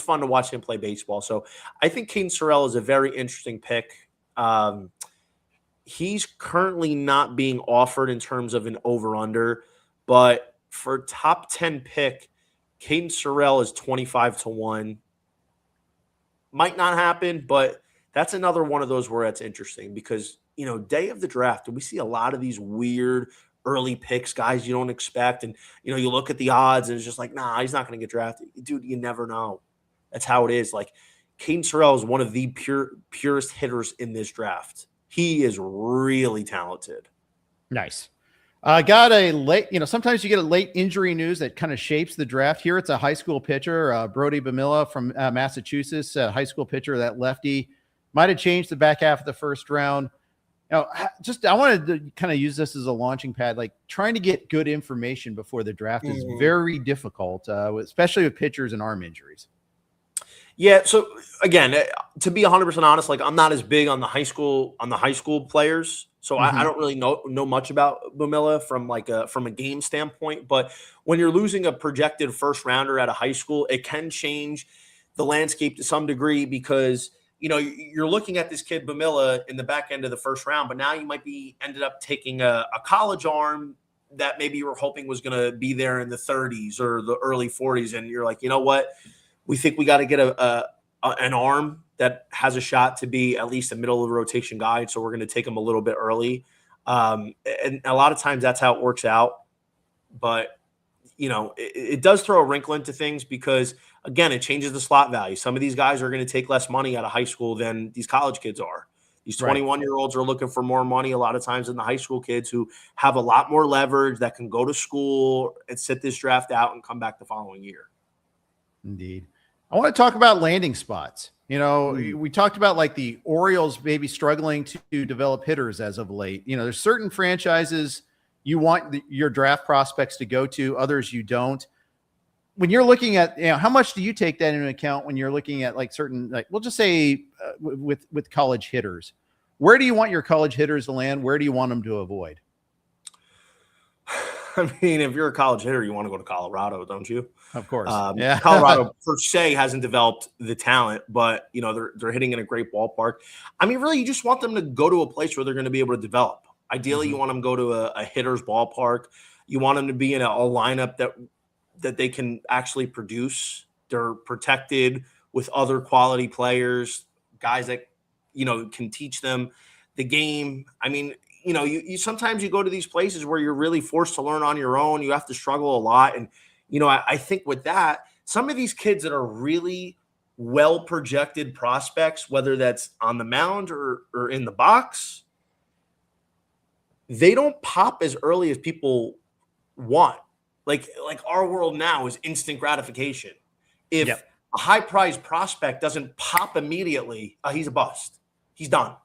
fun to watch him play baseball. So I think Caden Sorrell is a very interesting pick. He's currently not being offered in terms of an over-under, but for top 10 pick, Caden Sorrell is 25-1. Might not happen, but that's another one of those where that's interesting because, day of the draft, we see a lot of these weird early picks, guys you don't expect. And, you look at the odds and it's just like, nah, he's not going to get drafted. Dude, you never know. That's how it is. Like, Caden Sorrell is one of the purest hitters in this draft. He is really talented. Nice. Got a late, sometimes you get a late injury news that kind of shapes the draft. Here it's a high school pitcher, Brody Bamilla from Massachusetts, high school pitcher, that lefty. Might have changed the back half of the first round. I wanted to kind of use this as a launching pad. Like, trying to get good information before the draft is very difficult, especially with pitchers and arm injuries. Yeah. So again, to be 100% honest, like, I'm not as big on the high school players. So I don't really know much about Bamilla from a game standpoint. But when you're losing a projected first rounder at a high school, it can change the landscape to some degree because, you're looking at this kid Bamilla in the back end of the first round, but now you might be ended up taking a college arm that maybe you were hoping was going to be there in the 30s or the early 40s. And you're like, you know what? We think we got to get an arm that has a shot to be at least a middle of the rotation guy. So we're going to take him a little bit early. And a lot of times that's how it works out. But, it does throw a wrinkle into things because, again, it changes the slot value. Some of these guys are going to take less money out of high school than these college kids are. These 21-year-olds are looking for more money a lot of times than the high school kids who have a lot more leverage that can go to school and sit this draft out and come back the following year. Indeed. I want to talk about landing spots. We talked about like the Orioles maybe struggling to develop hitters as of late. There's certain franchises you want your draft prospects to go to, others you don't. When you're looking at, how much do you take that into account when you're looking at like certain, like we'll just say with college hitters, where do you want your college hitters to land? Where do you want them to avoid? I mean, if you're a college hitter, you want to go to Colorado, don't you? Of course. Yeah. Colorado per se hasn't developed the talent, but they're hitting in a great ballpark. I mean, really, you just want them to go to a place where they're going to be able to develop. Ideally, you want them to go to a hitter's ballpark. You want them to be in a lineup that they can actually produce. They're protected with other quality players, guys that can teach them the game. I mean, you sometimes you go to these places where you're really forced to learn on your own. You have to struggle a lot. And, I think with that, some of these kids that are really well projected prospects, whether that's on the mound or in the box, they don't pop as early as people want. Like our world now is instant gratification. If a high prize prospect doesn't pop immediately, he's a bust. He's done.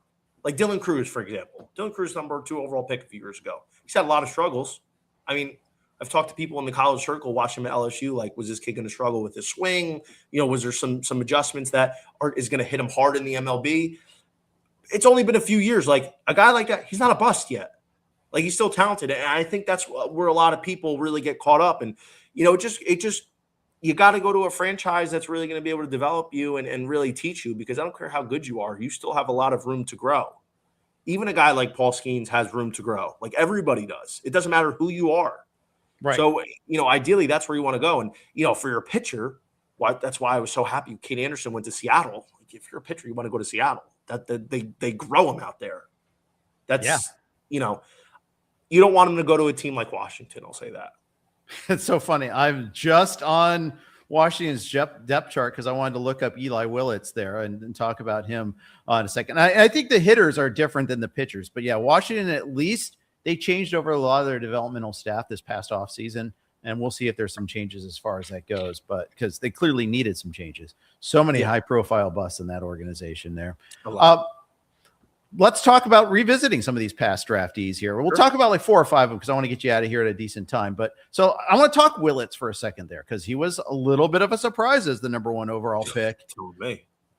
Like Dylan Cruz, for example. Dylan Cruz, number 2 overall pick a few years ago. He's had a lot of struggles. I mean, I've talked to people in the college circle watching him at LSU. Like, was this kid going to struggle with his swing? Was there some adjustments that is going to hit him hard in the MLB? It's only been a few years. Like, a guy like that, he's not a bust yet. Like, he's still talented. And I think that's where a lot of people really get caught up. And, it just you got to go to a franchise that's really going to be able to develop you and really teach you, because I don't care how good you are. You still have a lot of room to grow. Even a guy like Paul Skeens has room to grow. Like, everybody does. It doesn't matter who you are. Right. So, ideally that's where you want to go. And, for your pitcher, that's why I was so happy Kate Anderson went to Seattle. Like, if you're a pitcher, you want to go to Seattle. They grow them out there. That's, you don't want them to go to a team like Washington. I'll say that. It's so funny. I'm just on Washington's depth chart because I wanted to look up Eli Willits there and talk about him in a second. I think the hitters are different than the pitchers, but yeah, Washington, at least they changed over a lot of their developmental staff this past offseason, and we'll see if there's some changes as far as that goes, but because they clearly needed some changes. So many high profile busts in that organization there. Let's talk about revisiting some of these past draftees here. We'll talk about like 4 or 5 of them because I want to get you out of here at a decent time. But so I want to talk Willits for a second there because he was a little bit of a surprise as the number 1 overall pick.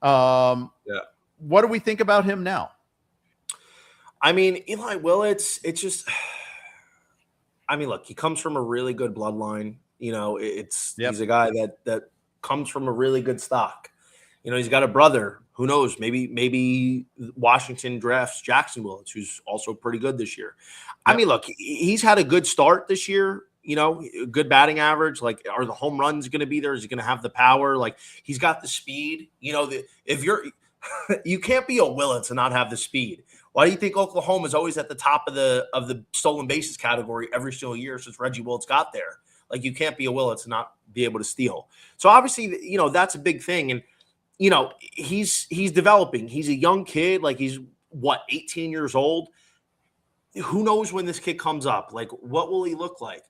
What do we think about him now? I mean, Eli Willits, it's just, look, he comes from a really good bloodline. He's a guy that comes from a really good stock. He's got a brother. Who knows? Maybe Washington drafts Jackson Willits, who's also pretty good this year. I mean, look, he's had a good start this year. Good batting average. Like, are the home runs going to be there? Is he going to have the power? Like, he's got the speed. If you're, you can't be a Willits and not have the speed. Why do you think Oklahoma is always at the top of the stolen bases category every single year since Reggie Willits got there? Like, you can't be a Willits and not be able to steal. So obviously, that's a big thing. And he's developing. He's a young kid. Like, he's 18 years old. Who knows when this kid comes up? Like, what will he look like?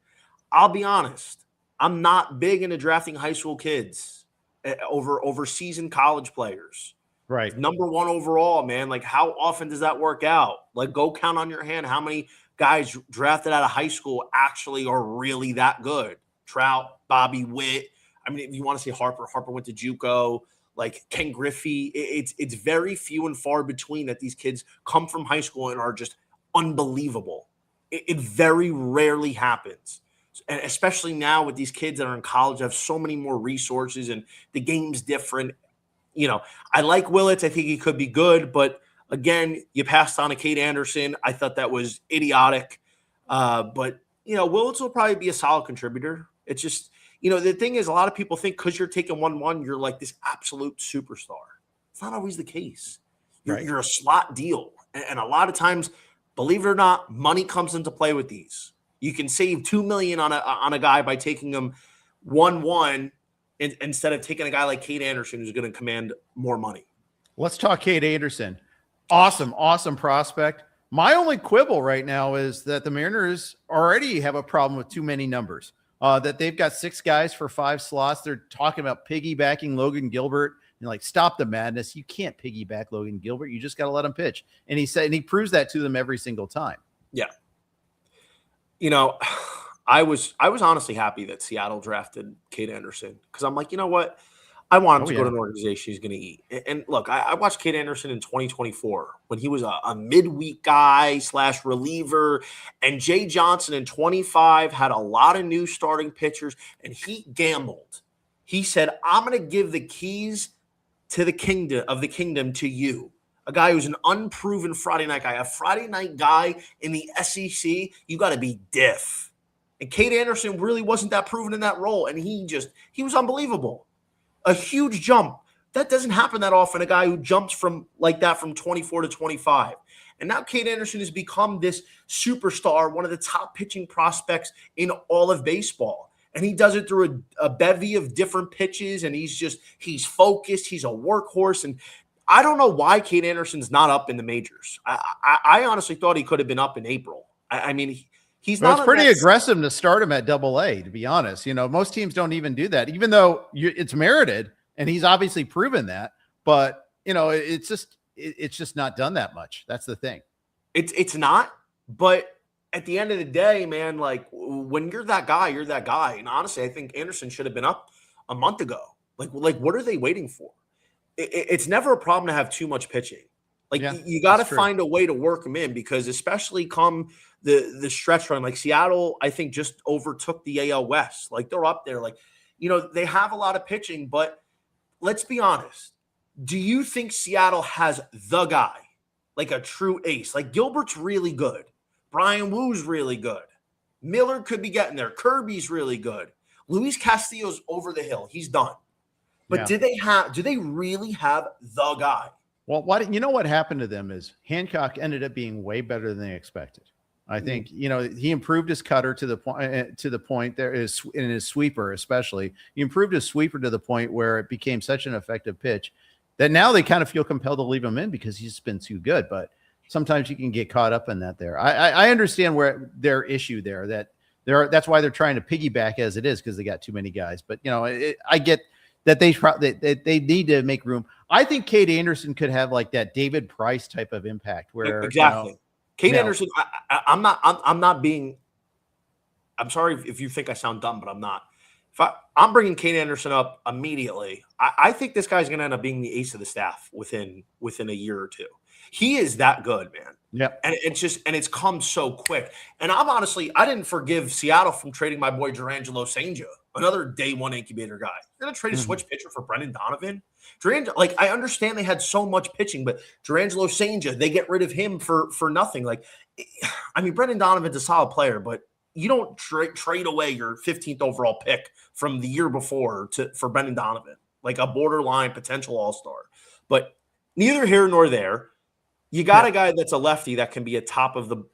I'll be honest. I'm not big into drafting high school kids over seasoned college players. Right. Number 1 overall, man. Like, how often does that work out? Like, go count on your hand how many guys drafted out of high school actually are really that good. Trout, Bobby Witt. I mean, if you want to say Harper went to JUCO. Like Ken Griffey, it's very few and far between that these kids come from high school and are just unbelievable. It very rarely happens. And especially now with these kids that are in college, have so many more resources and the game's different. I like Willits. I think he could be good. But again, you passed on a Cade Anderson. I thought that was idiotic. But Willits will probably be a solid contributor. It's just, the thing is, a lot of people think because you're taking 1-1, you're like this absolute superstar. It's not always the case. You're a slot deal. And a lot of times, believe it or not, money comes into play with these. You can save $2 million on a guy by taking him 1-1 instead of taking a guy like Cade Anderson who's going to command more money. Let's talk Cade Anderson. Awesome prospect. My only quibble right now is that the Mariners already have a problem with too many numbers. That they've got 6 guys for 5 slots. They're talking about piggybacking Logan Gilbert. Stop the madness. You can't piggyback Logan Gilbert. You just got to let him pitch. And he proves that to them every single time. Yeah. I was honestly happy that Seattle drafted Cade Anderson because I'm like, you know what? I want him to go to an organization he's going to eat. And look, I watched Cade Anderson in 2024 when he was a midweek guy / reliever. And Jay Johnson in 25 had a lot of new starting pitchers, and he gambled. He said, I'm going to give the keys to the kingdom to you. A guy who's an unproven Friday night guy, a Friday night guy in the SEC, you got to be diff. And Cade Anderson really wasn't that proven in that role, and he was unbelievable. A huge jump. That doesn't happen that often, a guy who jumps from 24 to 25. And now Cade Anderson has become this superstar, one of the top pitching prospects in all of baseball. And he does it through a bevy of different pitches, and he's focused, he's a workhorse. And I don't know why Cade Anderson's not up in the majors. I honestly thought he could have been up in April. I mean, he's not. It's pretty aggressive to start him at AA, to be honest. Most teams don't even do that, even though it's merited, and he's obviously proven that. But it's just not done that much. That's the thing. It's not. But at the end of the day, man, like when you're that guy, you're that guy. And honestly, I think Anderson should have been up a month ago. Like what are they waiting for? It's never a problem to have too much pitching. Like you got to find a way to work them in because especially come the stretch run, like Seattle, I think just overtook the AL West. Like they're up there. Like, they have a lot of pitching, but let's be honest. Do you think Seattle has the guy, like a true ace? Like Gilbert's really good. Brian Woo's really good. Miller could be getting there. Kirby's really good. Luis Castillo's over the hill. He's done. But do they really have the guy? Well, what happened to them is Hancock ended up being way better than they expected. I think, he improved his cutter to the point there is in his sweeper, especially. He improved his sweeper to the point where it became such an effective pitch that now they kind of feel compelled to leave him in because he's been too good. But sometimes you can get caught up in that there. I understand where their issue there that's why they're trying to piggyback as it is because they got too many guys. But, I get that they need to make room. I think Cade Anderson could have like that David Price type of impact where exactly. Cade Anderson, I'm sorry if you think I sound dumb, but I'm not. I'm bringing Cade Anderson up immediately. I think this guy's going to end up being the ace of the staff within a year or two. He is that good, man. Yeah. And it's come so quick. And I didn't forgive Seattle from trading my boy Durangelo St. another day one incubator guy. You're going to trade a switch pitcher for Brendan Donovan? I understand they had so much pitching, but Durangelo St. they get rid of him for nothing. I mean, Brendan Donovan's a solid player, but you don't trade away your 15th overall pick from the year before for Brendan Donovan, like a borderline potential all-star. But neither here nor there. You got a guy that's a lefty that can be a top of the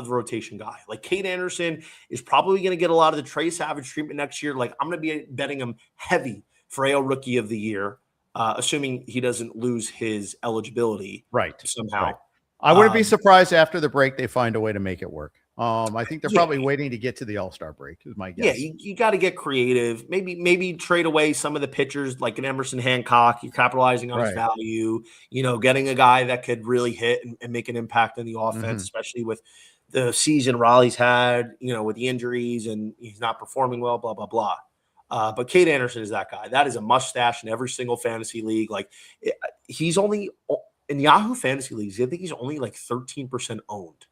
rotation guy. Like Kate Anderson is probably going to get a lot of the Trey Savage treatment next year. Like I'm going to be betting him heavy for AL Rookie of the Year, assuming he doesn't lose his eligibility somehow. Right. I wouldn't be surprised after the break they find a way to make it work. I think they're probably waiting to get to the All-Star break is my guess. Yeah, you got to get creative. Maybe trade away some of the pitchers like an Emerson Hancock. You're capitalizing on his value, getting a guy that could really hit and make an impact in the offense, especially with the season Raleigh's had, with the injuries and he's not performing well, blah, blah, blah. But Kate Anderson is that guy. That is a mustache in every single fantasy league. He's only in Yahoo fantasy leagues. I think he's only 13% owned.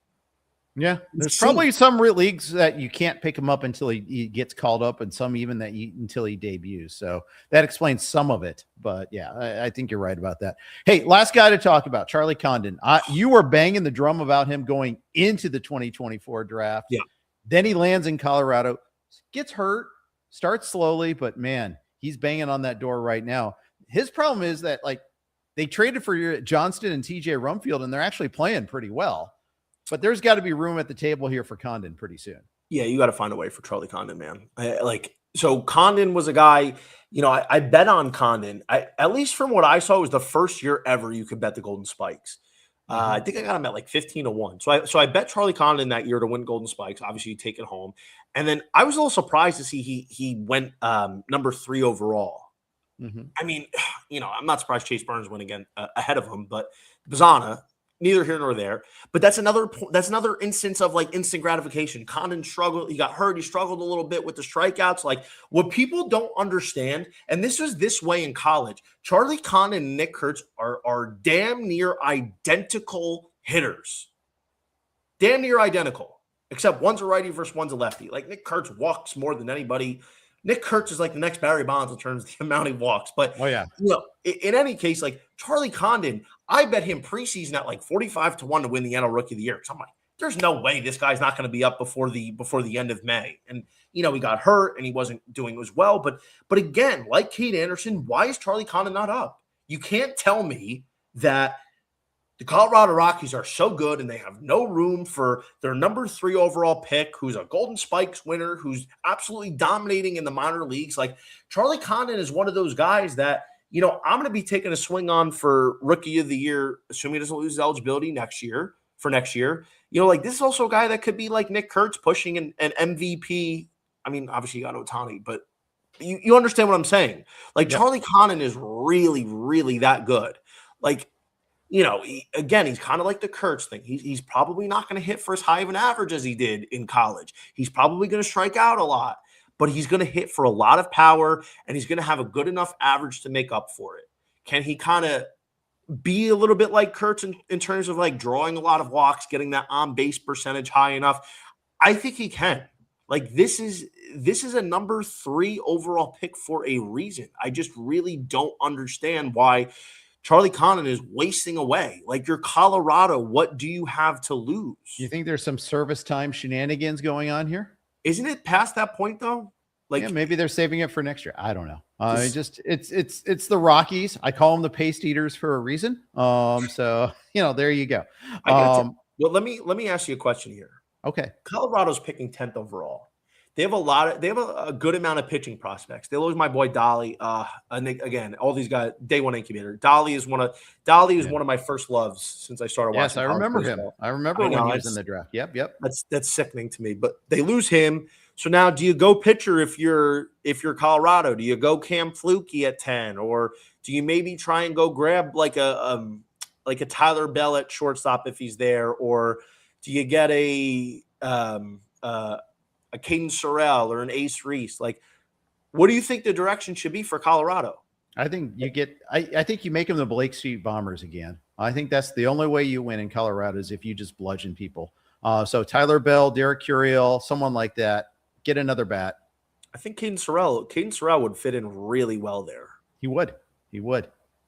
Yeah, there's probably some leagues that you can't pick him up until he gets called up, and some even until he debuts. So that explains some of it. But yeah, I think you're right about that. Hey, last guy to talk about, Charlie Condon. You were banging the drum about him going into the 2024 draft. Yeah. Then he lands in Colorado, gets hurt, starts slowly, but man, he's banging on that door right now. His problem is that they traded for Johnston and TJ Rumfield, and they're actually playing pretty well. But there's got to be room at the table here for Condon pretty soon. Yeah, you got to find a way for Charlie Condon, man. So Condon was a guy, I bet on Condon. At least from what I saw, it was the first year ever you could bet the Golden Spikes. I think I got him at 15-1. So I bet Charlie Condon that year to win Golden Spikes. Obviously, you take it home. And then I was a little surprised to see he went number 3 overall. I mean, I'm not surprised Chase Burns went again ahead of him, but Bazana, neither here nor there. But that's another instance of instant gratification. Condon struggled. He got hurt. He struggled a little bit with the strikeouts. What people don't understand, and this was this way in college, Charlie Condon and Nick Kurtz are damn near identical hitters. Damn near identical. Except one's a righty versus one's a lefty. Nick Kurtz walks more than anybody. Nick Kurtz is the next Barry Bonds in terms of the amount he walks. But in any case, Charlie Condon, I bet him preseason at 45-1 to win the NL Rookie of the Year. So I'm there's no way this guy's not going to be up before the end of May. And he got hurt and he wasn't doing as well. But again, like Kate Anderson, why is Charlie Condon not up? You can't tell me that the Colorado Rockies are so good and they have no room for their number 3 overall pick, who's a Golden Spikes winner, who's absolutely dominating in the minor leagues. Charlie Condon is one of those guys that, I'm going to be taking a swing on for Rookie of the Year, assuming he doesn't lose his eligibility next year. This is also a guy that could be like Nick Kurtz pushing an MVP. I mean, obviously you got Ohtani, but you understand what I'm saying. Charlie Condon is really, really that good. Again, he's kind of like the Kurtz thing. He's probably not going to hit for as high of an average as he did in college. He's probably going to strike out a lot, but he's going to hit for a lot of power, and he's going to have a good enough average to make up for it. Can he kind of be a little bit like Kurtz in terms of drawing a lot of walks, getting that on-base percentage high enough? I think he can. This is a number 3 overall pick for a reason. I just really don't understand why Charlie Condon is wasting away. You're Colorado. What do you have to lose? You think there's some service time shenanigans going on here? Isn't it past that point though? Maybe they're saving it for next year. I don't know. It's the Rockies. I call them the paste eaters for a reason. So there you go. Well, let me ask you a question here. Okay. Colorado's picking 10th overall. They have a good amount of pitching prospects. They lose my boy Dolly. And again, all these guys, day one incubator. Dolly is one of my first loves since I started watching. Yes, I remember him. I remember when he was in the draft. Yep. That's sickening to me. But they lose him. So now, do you go pitcher if you're Colorado? Do you go Cam Flukie at 10, or do you maybe try and go grab like a Tyler Bell at shortstop if he's there, or do you get a Caden Sorrell or an Ace Reese? What do you think the direction should be for Colorado? I think you get. I think you make them the Blake Street Bombers again. I think that's the only way you win in Colorado is if you just bludgeon people. So Tyler Bell, Derek Curiel, someone like that, get another bat. I think Caden Sorrell would fit in really well there. He would.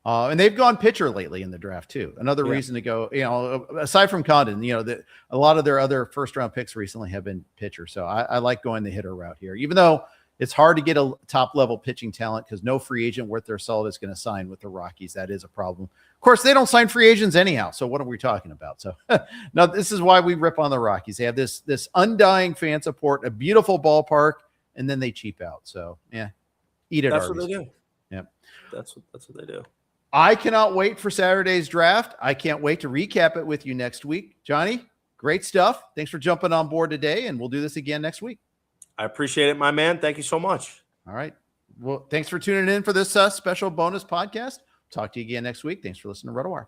And they've gone pitcher lately in the draft too. Another reason to go, aside from Condon, a lot of their other first round picks recently have been pitcher. So I like going the hitter route here, even though it's hard to get a top level pitching talent because no free agent worth their salt is going to sign with the Rockies. That is a problem. Of course, they don't sign free agents anyhow. So what are we talking about? So now this is why we rip on the Rockies. They have this undying fan support, a beautiful ballpark, and then they cheap out. So eat it. That's what they do. Yeah, that's what they do. I cannot wait for Saturday's draft. I can't wait to recap it with you next week. Johnny, great stuff. Thanks for jumping on board today, and we'll do this again next week. I appreciate it, my man. Thank you so much. All right. Well, thanks for tuning in for this special bonus podcast. Talk to you again next week. Thanks for listening to RotoWire.